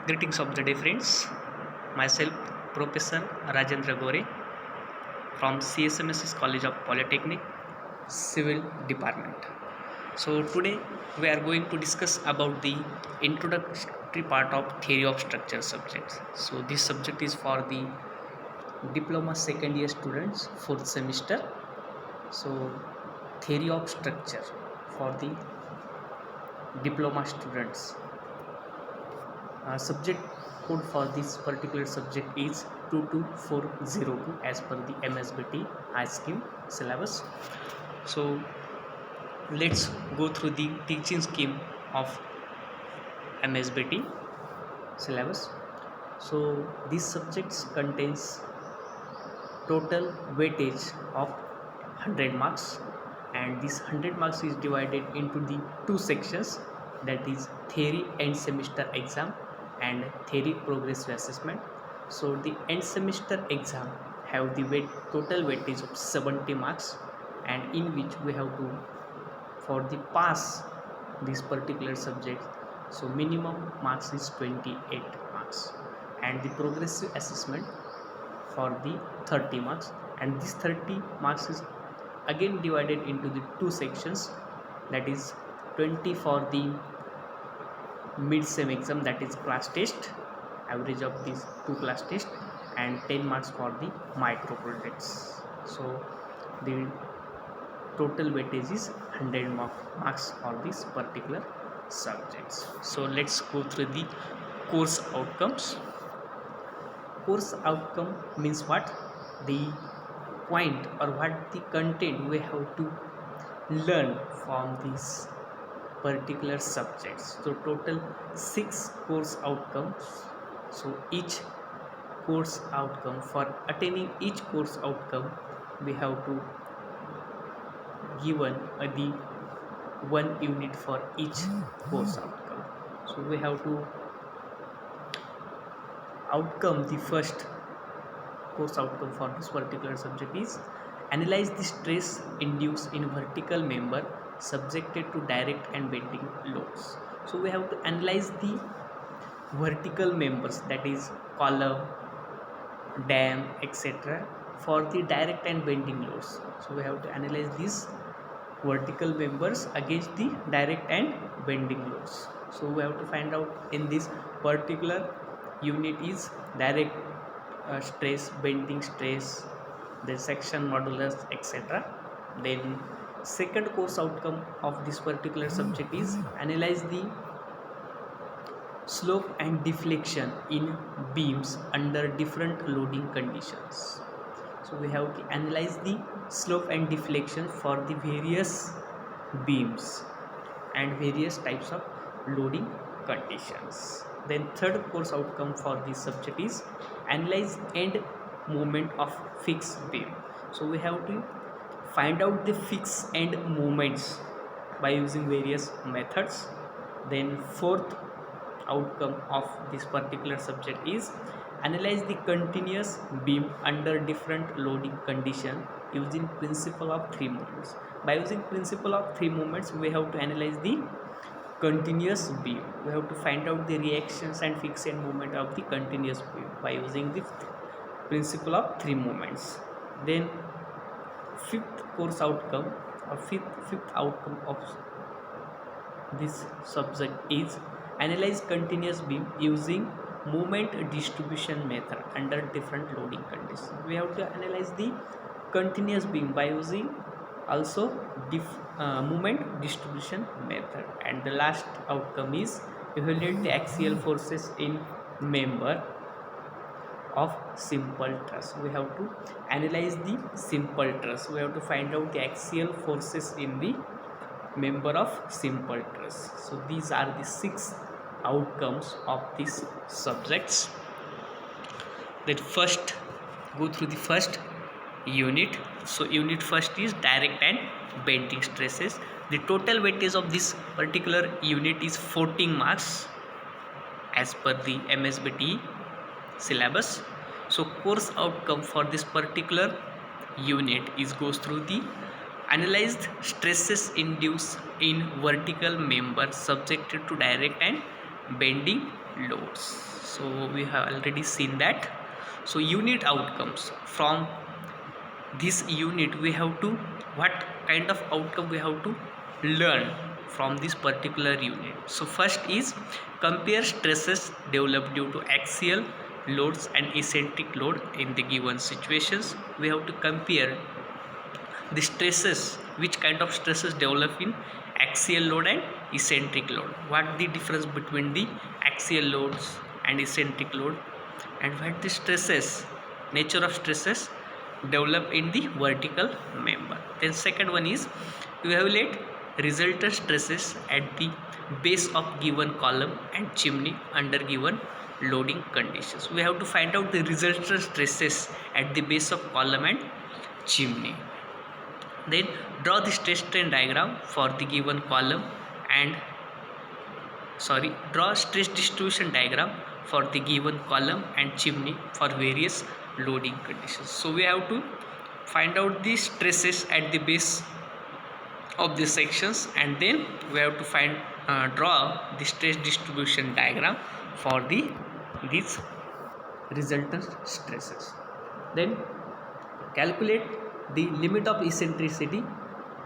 Greetings of the day, friends. Myself, Professor Rajendra Gore from CSMS's College of Polytechnic, Civil Department. So today we are going to discuss about the introductory part of theory of structure subjects. So this subject is for the diploma second year students, fourth semester. So theory of structure for the diploma students. Subject code for this particular subject is 22402 as per the MSBT high scheme syllabus. So let's go through the teaching scheme of MSBT syllabus. So these subjects contains total weightage of 100 marks, and this 100 marks is divided into the two sections, that is theory end semester exam and theory progressive assessment. So the end semester exam have the total weightage of 70 marks, and in which we have to, for the pass this particular subject, so minimum marks is 28 marks, and the progressive assessment for the 30 marks, and this 30 marks is again divided into the two sections, that is 20 for the mid-sem exam, that is class test, average of these two class test, and 10 marks for the micro projects. So the total weightage is 100 marks for this particular subjects. So let's go through the course outcomes. Course outcome means what? The point or what the content we have to learn from these particular subjects. So total 6 course outcomes. So each course outcome, for attaining each course outcome, we have to given the 1 unit for each course outcome. So we have to outcome, the first course outcome for this particular subject is analyze the stress induced in vertical member subjected to direct and bending loads. So we have to analyze the vertical members, that is column, dam, etc., for the direct and bending loads. So we have to analyze these vertical members against the direct and bending loads. So we have to find out in this particular unit is direct stress, bending stress, the section modulus, etc. Then second course outcome of this particular subject is analyze the slope and deflection in beams under different loading conditions. So we have to analyze the slope and deflection for the various beams and various types of loading conditions. Then third course outcome for this subject is analyze end moment of fixed beam. So we have to find out the fixed end moments by using various methods. Then fourth outcome of this particular subject is analyze the continuous beam under different loading condition using principle of three moments. By using principle of three moments, we have to analyze the continuous beam. We have to find out the reactions and fixed end moment of the continuous beam by using the principle of three moments. Then fifth course outcome or fifth outcome of this subject is analyze continuous beam using moment distribution method under different loading conditions. We have to analyze the continuous beam by using also moment distribution method. And the last outcome is evaluate the axial forces in member of simple truss. We have to analyze the simple truss. We have to find out the axial forces in the member of simple truss. So these are the 6 outcomes of these subjects. Then first go through the first unit. So unit first is direct and bending stresses. The total weightage of this particular unit is 14 marks as per the MSBT syllabus. So course outcome for this particular unit is goes through the analyzed stresses induced in vertical member subjected to direct and bending loads. So we have already seen that. So unit outcomes from this unit, we have to, what kind of outcome we have to learn from this particular unit. So first is compare stresses developed due to axial loads and eccentric load in the given situations. We have to compare the stresses, which kind of stresses develop in axial load and eccentric load, what the difference between the axial loads and eccentric load, and what the stresses, nature of stresses develop in the vertical member. Then second one is evaluate resultant stresses at the base of given column and chimney under given loading conditions. We have to find out the resultant stresses at the base of column and chimney. Then draw the stress strain diagram for the given column and draw stress distribution diagram for the given column and chimney for various loading conditions. So we have to find out the stresses at the base of the sections, and then we have to draw the stress distribution diagram for these resultant stresses. Then calculate the limit of eccentricity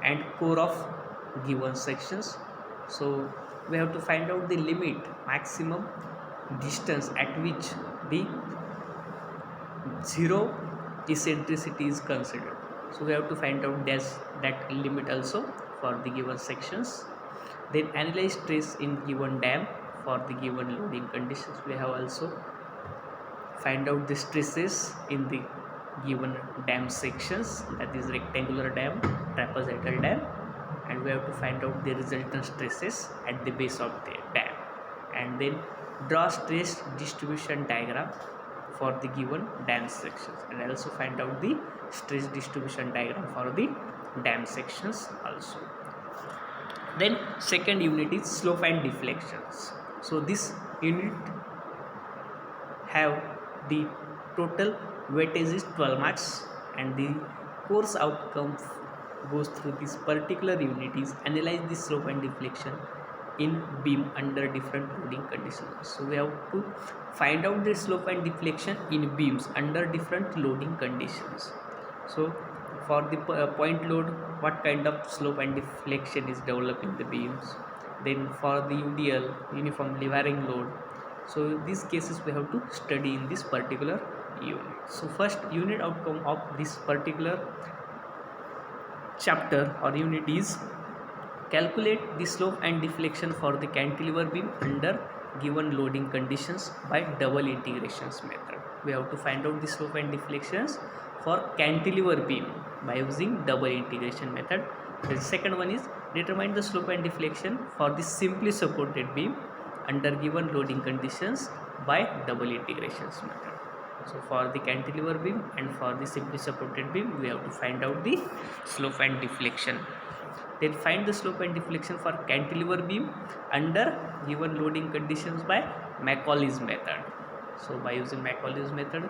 and core of given sections. So we have to find out the limit, maximum distance at which the zero eccentricity is considered. So we have to find out that limit also for the given sections. Then analyze stress in given dam for the given loading conditions. We have also find out the stresses in the given dam sections, that is rectangular dam, trapezoidal dam, and we have to find out the resultant stresses at the base of the dam, and then draw stress distribution diagram for the given dam sections, and also find out the stress distribution diagram for the dam sections also. Then second unit is slope and deflections. So this unit have the total weightage is 12 marks, and the course outcome goes through this particular unit is analyze the slope and deflection in beam under different loading conditions. So we have to find out the slope and deflection in beams under different loading conditions. So for the point load, what kind of slope and deflection is developed in the beams. Then for the UDL, uniformly varying load. So these cases we have to study in this particular unit. So first unit outcome of this particular chapter or unit is calculate the slope and deflection for the cantilever beam under given loading conditions by double integrations method. We have to find out the slope and deflections for cantilever beam by using double integration method. The second one is determine the slope and deflection for the simply supported beam under given loading conditions by double integrations method. So for the cantilever beam and for the simply supported beam, we have to find out the slope and deflection. Then find the slope and deflection for cantilever beam under given loading conditions by Macaulay's method. So by using Macaulay's method,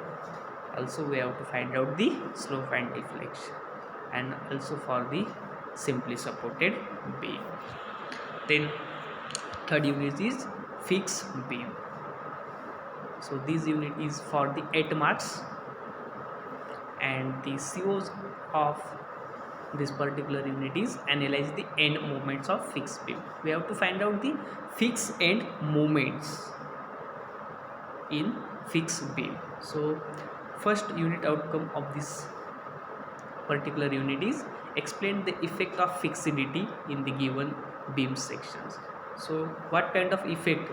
also we have to find out the slope and deflection, and also for the simply supported beam. Then third unit is fixed beam. So this unit is for the 8 marks, and the COs of this particular unit is analyze the end moments of fixed beam. We have to find out the fixed end moments in fixed beam. So first unit outcome of this particular unit is explain the effect of fixity in the given beam sections. So what kind of effect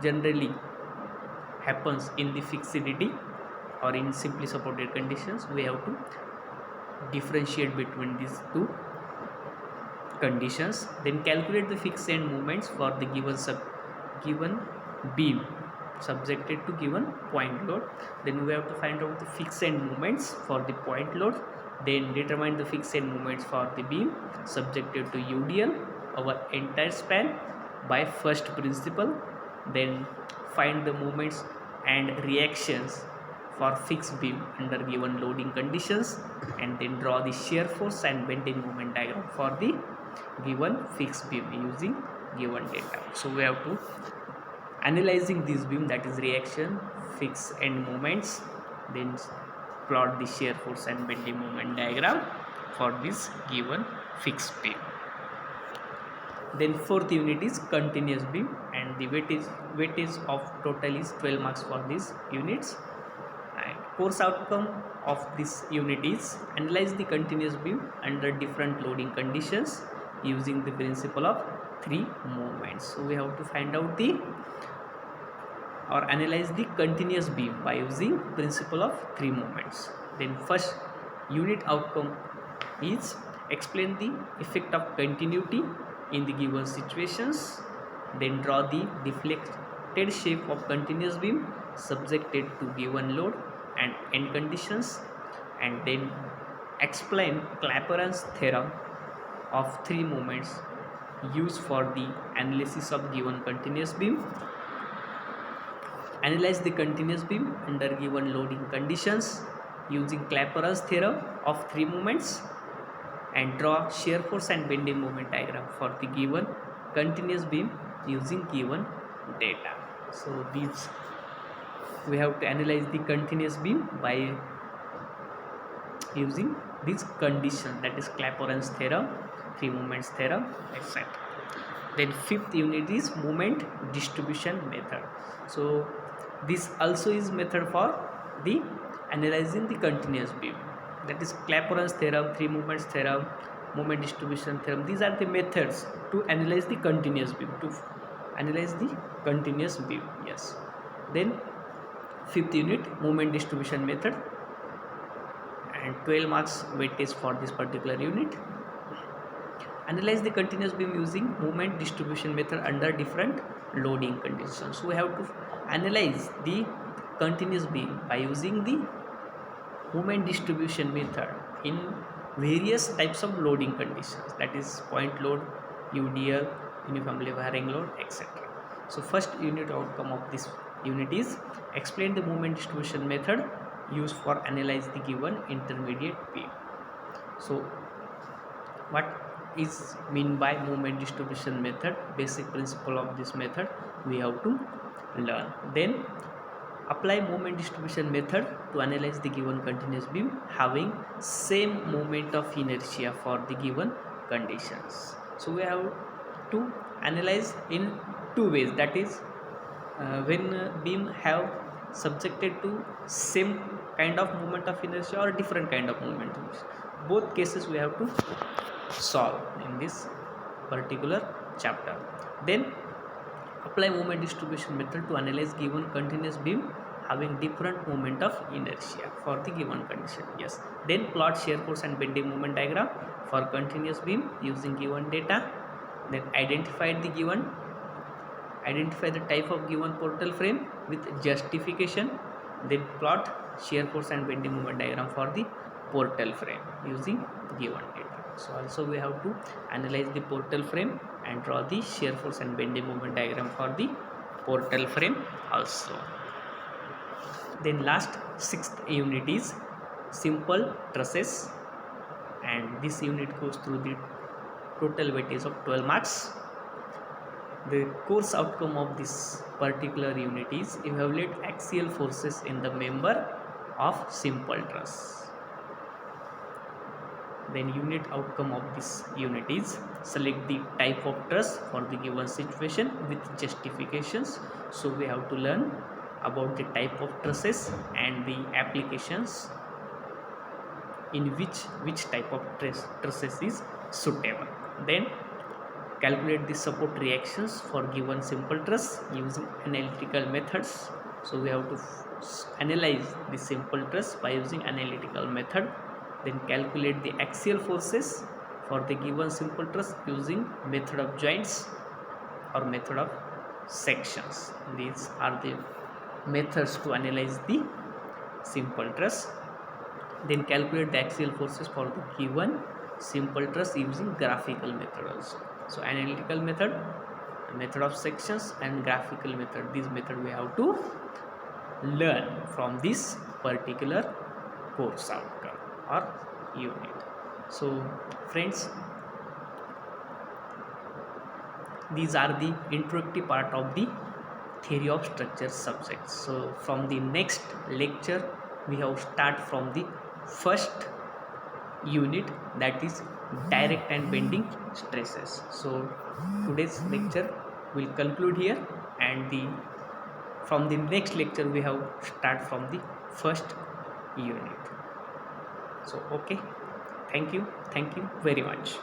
generally happens in the fixity or in simply supported conditions? We have to differentiate between these two conditions. Then calculate the fixed end moments for the given beam subjected to given point load. Then we have to find out the fixed end moments for the point load. Then determine the fixed end moments for the beam subjected to UDL over entire span by first principle. Then find the moments and reactions for fixed beam under given loading conditions, and then draw the shear force and bending moment diagram for the given fixed beam using given data. So we have to analyzing this beam, that is reaction, fixed end moments, then plot the shear force and bending moment diagram for this given fixed beam. Then fourth unit is continuous beam, and the weightage of total is 12 marks for these units. And course outcome of this unit is analyze the continuous beam under different loading conditions using the principle of three movements. So we have to find out the or analyze the continuous beam by using principle of three movements. Then first unit outcome is explain the effect of continuity in the given situations, then draw the deflected shape of continuous beam subjected to given load and end conditions, and then explain Clapeyron's theorem of three moments used for the analysis of given continuous beam. Analyze the continuous beam under given loading conditions using Clapeyron's theorem of three moments, and draw shear force and bending moment diagram for the given continuous beam using given data. So these we have to analyze the continuous beam by using this condition, that is Clapeyron's theorem, three moments theorem, etc. Then fifth unit is moment distribution method. So this also is method for the analyzing the continuous beam, that is Clapeyron's theorem, three moments theorem, moment distribution theorem. These are the methods to analyze the continuous beam, yes. Then fifth unit moment distribution method, and 12 marks weightage for this particular unit. Analyze the continuous beam using moment distribution method under different loading conditions. So we have to analyze the continuous beam by using the moment distribution method in various types of loading conditions, that is point load, UDL, uniformly varying load, etc. So first unit outcome of this unit is explain the moment distribution method used for analyze the given intermediate beam. So what is mean by moment distribution method? Basic principle of this method we have to learn. Then apply moment distribution method to analyze the given continuous beam having same moment of inertia for the given conditions. So we have to analyze in two ways, that is when beam have subjected to same kind of moment of inertia or different kind of moment. Both cases we have to solve in this particular chapter. Then apply moment distribution method to analyze given continuous beam having different moment of inertia for the given condition. Yes. Then plot shear force and bending moment diagram for continuous beam using given data. Then identify the type of given portal frame with justification. Then plot shear force and bending moment diagram for the portal frame using given data. So also we have to analyze the portal frame and draw the shear force and bending moment diagram for the portal frame also. Then last sixth unit is simple trusses, and this unit goes through the total weightage of 12 marks. The course outcome of this particular unit is evaluate axial forces in the member of simple truss. Then unit outcome of this unit is select the type of truss for the given situation with justifications. So we have to learn about the type of trusses and the applications in which type of trusses is suitable. Then calculate the support reactions for given simple truss using analytical methods. So we have to analyze the simple truss by using analytical method. Then calculate the axial forces for the given simple truss using method of joints or method of sections. These are the methods to analyze the simple truss. Then calculate the axial forces for the given simple truss using graphical method also. So analytical method, method of sections, and graphical method, this method we have to learn from this particular course outcome or unit. So friends, these are the introductory part of the theory of structure subjects. So from the next lecture we have start from the first unit, that is direct and bending stresses. So today's lecture will conclude here, and the from the next lecture we have start from the first unit. So okay, thank you very much.